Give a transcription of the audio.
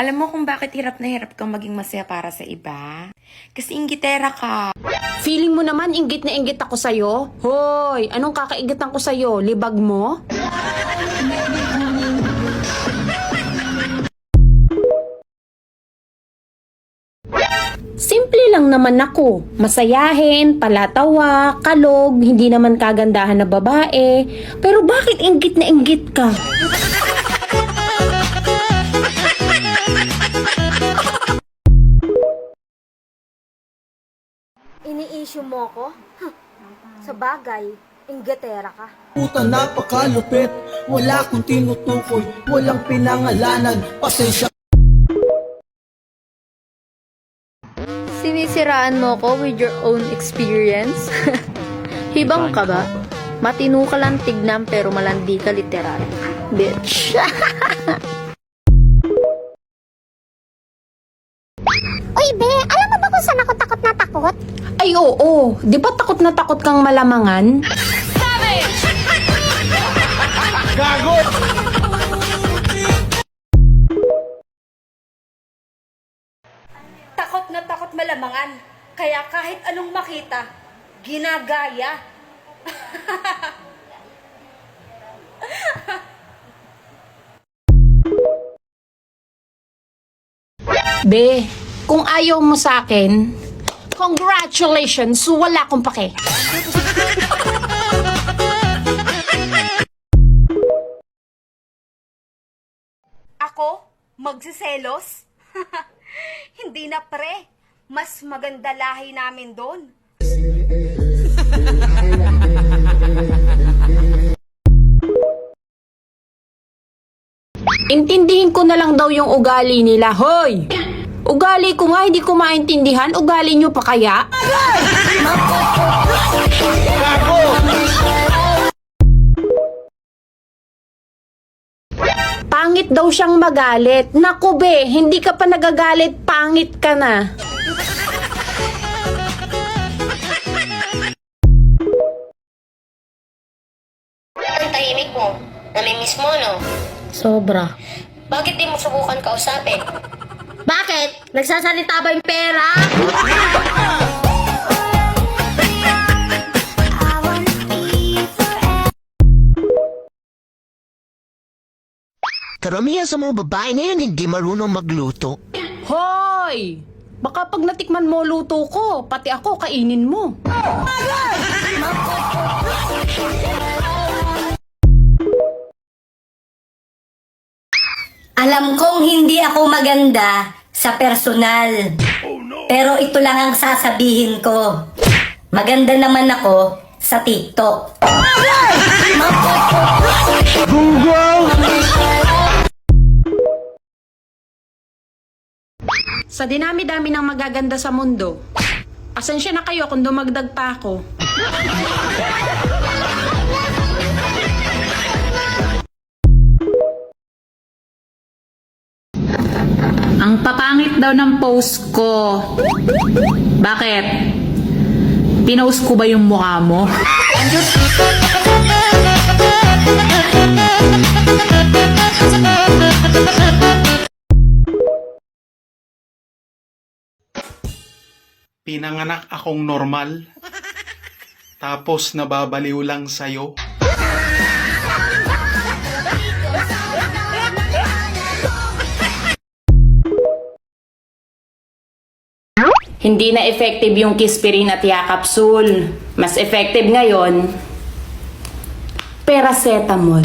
Alam mo kung bakit hirap na hirap kang maging masaya para sa iba? Kasi inggitera ka. Feeling mo naman inggit na inggit ako sa'yo? Hoy, anong kakaigitan ko sa'yo? Libag mo? Simple lang naman ako. Masayahin, palatawa, kalog, hindi naman kagandahan na babae. Pero bakit inggit na inggit ka? Ini-issue mo ko? Sa bagay, inggetera ka. Puta, napakalupit. Wala akong tinutukoy, walang pinangalanan. Pasensya. Sinisiraan mo ko with your own experience? Hibang ka ba? Matino ka lang tignan pero malandi ka literal. Bitch. Uy, be, alam mo ba kung saan ako takot na takot? Ay oo, di ba takot na takot kang malamangan? Takot na takot malamangan. Kaya kahit anong makita, ginagaya. Be, kung ayaw mo sa akin, congratulations, wala akong pake. Ako? Magsiselos? Hindi na pre. Mas maganda lahi namin doon. Intindihin ko na lang daw yung ugali nila, hoy! Ugali ko nga, hindi ko maintindihan, ugali nyo pa kaya? Pangit daw siyang magalit. Naku be, hindi ka pa nagagalit, pangit ka na. Ang tahimik mo. Namimiss mo, no? Sobra. Bakit di mo subukan kausapin? Bakit? Nagsasalita ba yung pera? Karamihan sa mga babae na yan hindi marunong magluto. Hoy! Baka pag natikman mo luto ko, pati ako kainin mo. Alam kong hindi ako maganda sa personal. Pero ito lang ang sasabihin ko. Maganda naman ako sa TikTok. Sa dinami-dami ng magaganda sa mundo, pasensya na kayo kung dumagdag pa ako. Ang papangit daw ng post ko. Bakit? Pinost ko ba yung mukha mo? Pinanganak akong normal, tapos nababaliw lang sa'yo. Hindi na effective yung Kispirin at Yakapsul. Mas effective ngayon, paracetamol.